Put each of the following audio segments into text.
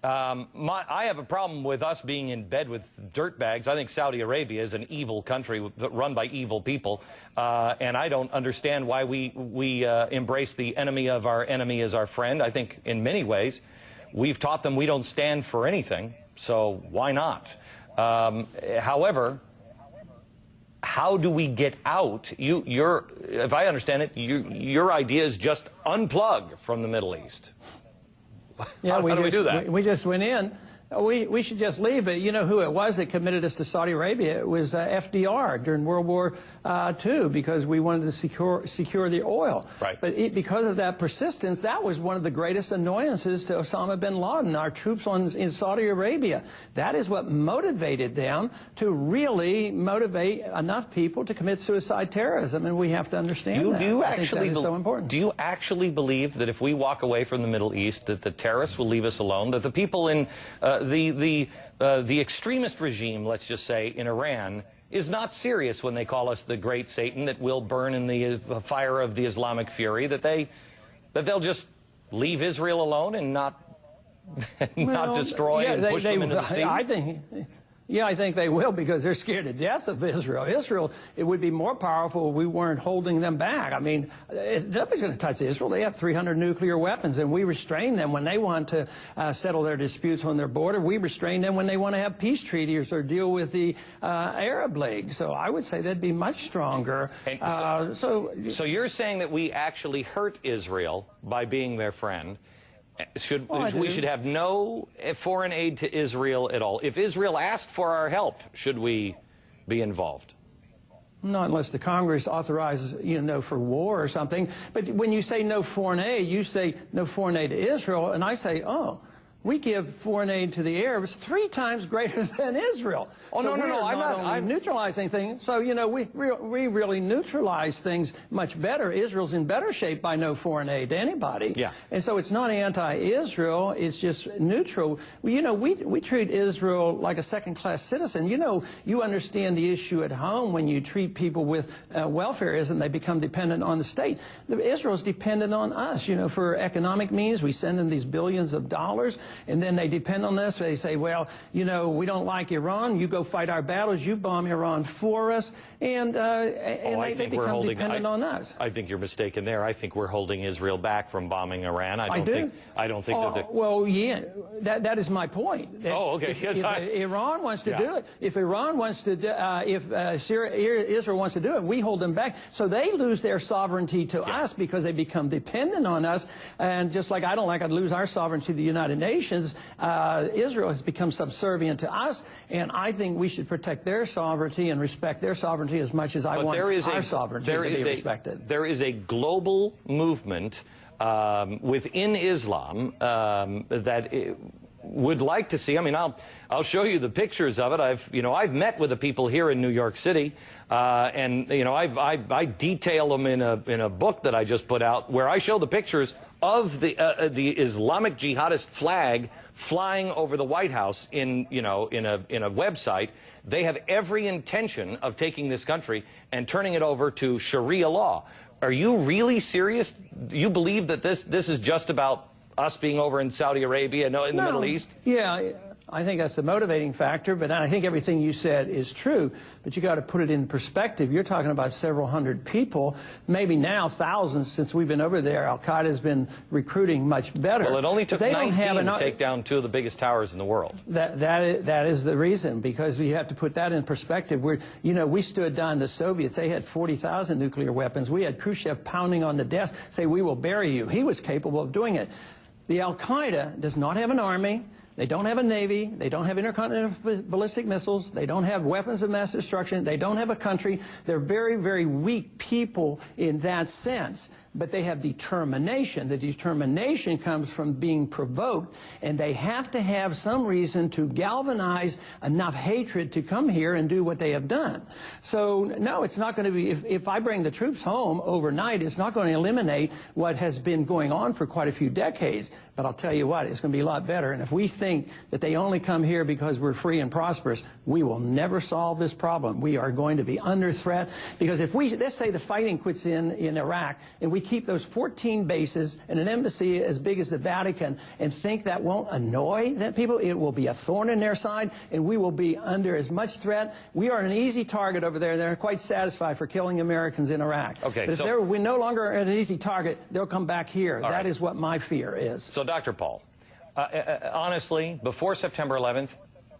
I have a problem with us being in bed with dirtbags. I think Saudi Arabia is an evil country run by evil people, and I don't understand why we embrace the enemy of our enemy as our friend. I think in many ways we've taught them we don't stand for anything, so why not? However, how do we get out? If I understand it, your idea is just unplug from the Middle East. Yeah, how do we do that? We just went in. We should just leave. But you know who it was that committed us to Saudi Arabia? It was FDR during World War II, because we wanted to secure the oil. Right. But because of that persistence, that was one of the greatest annoyances to Osama bin Laden, our troops in Saudi Arabia. That is what motivated them to really motivate enough people to commit suicide terrorism, and we have to understand that. I think that is so important. Do you actually believe that if we walk away from the Middle East, that the terrorists will leave us alone, that the people in the extremist regime, let's just say, in Iran, is not serious when they call us the great Satan that will burn in the fire of the Islamic fury, that they'll just leave Israel alone and not destroy and push them into the sea? I think they will, because they're scared to death of Israel. It would be more powerful if we weren't holding them back. I mean, nobody's going to touch Israel. They have 300 nuclear weapons, and we restrain them when they want to settle their disputes on their border. We restrain them when they want to have peace treaties or deal with the Arab League. So I would say they'd be much stronger. So you're saying that we actually hurt Israel by being their friend? We should have no foreign aid to Israel at all. If Israel asked for our help, should we be involved? Not unless the Congress authorizes, for war or something. But when you say no foreign aid, you say no foreign aid to Israel, and I say, oh, we give foreign aid to the Arabs 3 times greater than Israel. Oh, so no, I'm neutralizing things. So, we really neutralize things much better. Israel's in better shape by no foreign aid to anybody. Yeah. And so it's not anti-Israel, it's just neutral. We treat Israel like a second-class citizen. You understand the issue at home when you treat people with welfareism, they become dependent on the state. Israel's dependent on us, for economic means. We send them these billions of dollars. And then they depend on us. They say, well, we don't like Iran. You go fight our battles. You bomb Iran for us. And they become dependent on us. I think you're mistaken there. I think we're holding Israel back from bombing Iran. I don't think that. Well, yeah, that is my point. Okay. If Iran wants to do it, if Iran wants to, Israel wants to do it, we hold them back. So they lose their sovereignty to us because they become dependent on us. And just like I don't like to lose our sovereignty to the United Nations, Israel has become subservient to us, and I think we should protect their sovereignty and respect their sovereignty as much as I want our sovereignty to be respected. There is a global movement within Islam that would like to see. I mean, I'll show you the pictures of it. I've met with the people here in New York City, and I detail them in a book that I just put out, where I show the pictures of the Islamic jihadist flag flying over the White House in a website. They have every intention of taking this country and turning it over to Sharia law. Are you really serious? Do you believe that this is just about us being over in Saudi Arabia, in the Middle East? Yeah, I think that's the motivating factor, but I think everything you said is true, but you got to put it in perspective. You're talking about several hundred people, maybe now thousands since we've been over there. Al-Qaeda has been recruiting much better. Well, it only took 19 to take down 2 of the biggest towers in the world. That is the reason, because we have to put that in perspective. We stood down the Soviets. They had 40,000 nuclear weapons. We had Khrushchev pounding on the desk, say, we will bury you. He was capable of doing it. The Al-Qaeda does not have an army. They don't have a navy. They don't have intercontinental ballistic missiles. They don't have weapons of mass destruction. They don't have a country. They're very, very weak people in that sense. But they have determination. The determination comes from being provoked, and they have to have some reason to galvanize enough hatred to come here and do what they have done. So, no, it's not going to be, if I bring the troops home overnight, it's not going to eliminate what has been going on for quite a few decades. But I'll tell you what, it's going to be a lot better. And if we think that they only come here because we're free and prosperous, we will never solve this problem. We are going to be under threat, because if let's say the fighting quits in Iraq, and we keep those 14 bases and an embassy as big as the Vatican and think that won't annoy the people. It will be a thorn in their side, and we will be under as much threat. We are an easy target over there. They're quite satisfied for killing Americans in Iraq. Okay, but if we're no longer an easy target, they'll come back here. That is what my fear is. So, Dr. Paul, honestly, before September 11th,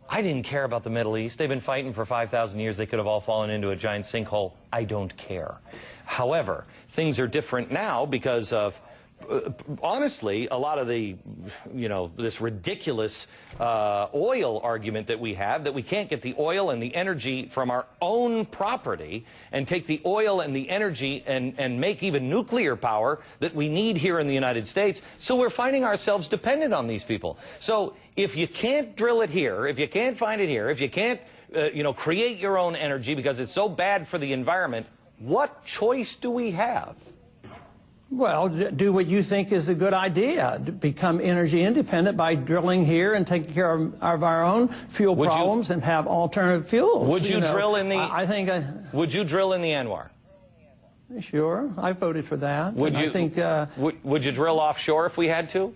I didn't care about the Middle East. They've been fighting for 5,000 years. They could have all fallen into a giant sinkhole. I don't care. However, things are different now because of, honestly, a lot of the, this ridiculous oil argument that we have, that we can't get the oil and the energy from our own property and take the oil and the energy and make even nuclear power that we need here in the United States. So we're finding ourselves dependent on these people. So if you can't drill it here, if you can't find it here, if you can't, create your own energy because it's so bad for the environment, what choice do we have? Well, do what you think is a good idea. Become energy independent by drilling here and taking care of our own fuel problems and have alternative fuels. Would you drill in the? Would you drill in the Anwar? Sure, I voted for that. Would you? I think. Would you drill offshore if we had to?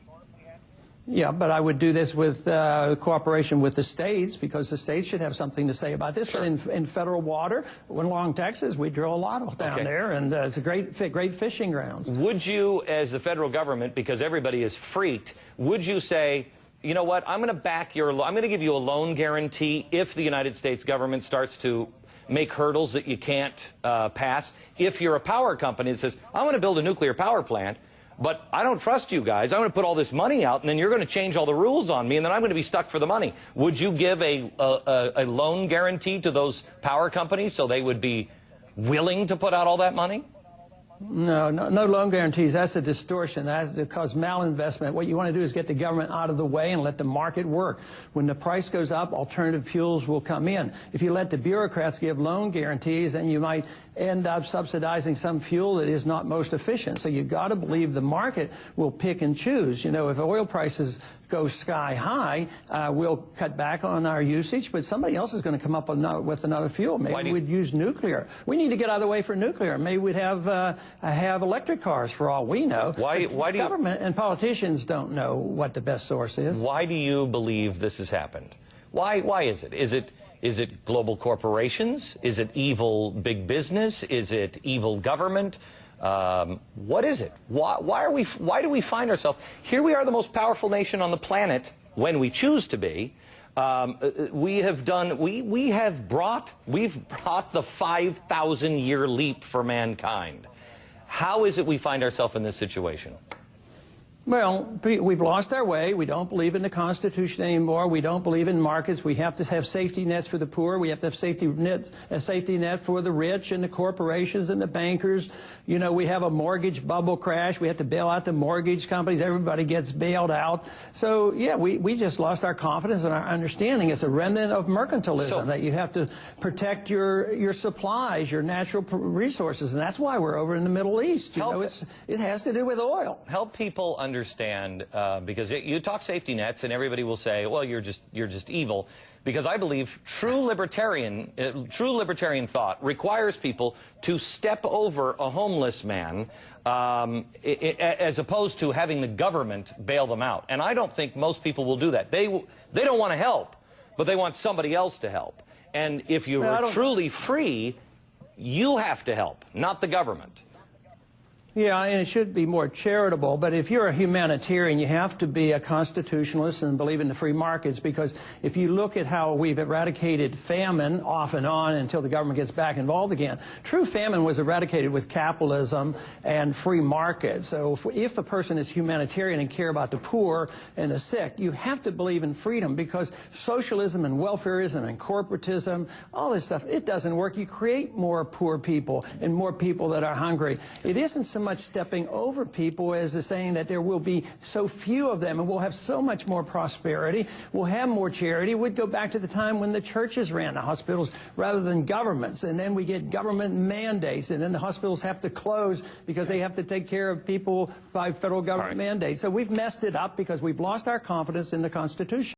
Yeah, but I would do this with cooperation with the states, because the states should have something to say about this. Sure. But in federal water, along Texas, we drill a lot down there, and it's a great fishing ground. Would you, as the federal government, because everybody is freaked, would you say, you know what, I'm going to give you a loan guarantee if the United States government starts to make hurdles that you can't pass? If you're a power company that says, I want to build a nuclear power plant, but I don't trust you guys. I'm going to put all this money out, and then you're going to change all the rules on me, and then I'm going to be stuck for the money. Would you give a loan guarantee to those power companies so they would be willing to put out all that money? No loan guarantees. That's a distortion. That causes malinvestment. What you want to do is get the government out of the way and let the market work. When the price goes up, alternative fuels will come in. If you let the bureaucrats give loan guarantees, then you might end up subsidizing some fuel that is not most efficient. So you've got to believe the market will pick and choose. If oil prices go sky high, we'll cut back on our usage, but somebody else is going to come up with another fuel. Maybe we'd use nuclear. We need to get out of the way for nuclear. Maybe we'd have electric cars for all we know. Why do government and politicians don't know what the best source is? Why do you believe this has happened? Why is it? Is it global corporations? Is it evil big business? Is it evil government? What is it? Why do we find ourselves here? We are the most powerful nation on the planet when we choose to be. We've brought the 5,000-year leap for mankind. How is it we find ourselves in this situation? Well, we've lost our way. We don't believe in the Constitution anymore. We don't believe in markets. We have to have safety nets for the poor. We have to have a safety net for the rich and the corporations and the bankers. We have a mortgage bubble crash. We have to bail out the mortgage companies. Everybody gets bailed out. So, yeah, we just lost our confidence and our understanding. It's a remnant of mercantilism, that you have to protect your supplies, your natural resources, and that's why we're over in the Middle East. It has to do with oil. Help people understand, because you talk safety nets and everybody will say, well, you're just evil, because I believe true libertarian thought requires people to step over a homeless man as opposed to having the government bail them out. And I don't think most people will do that. They don't want to help, but they want somebody else to help. And if you are truly free, you have to help, not the government. Yeah, and it should be more charitable, but if you're a humanitarian, you have to be a constitutionalist and believe in the free markets, because if you look at how we've eradicated famine off and on until the government gets back involved again, true famine was eradicated with capitalism and free markets. So if a person is humanitarian and care about the poor and the sick, you have to believe in freedom, because socialism and welfarism and corporatism, all this stuff, it doesn't work. You create more poor people and more people that are hungry. It isn't so much stepping over people as the saying that there will be so few of them and we'll have so much more prosperity, we'll have more charity. We'd go back to the time when the churches ran the hospitals rather than governments, and then we get government mandates, and then the hospitals have to close because they have to take care of people by federal government mandates. So we've messed it up because we've lost our confidence in the Constitution.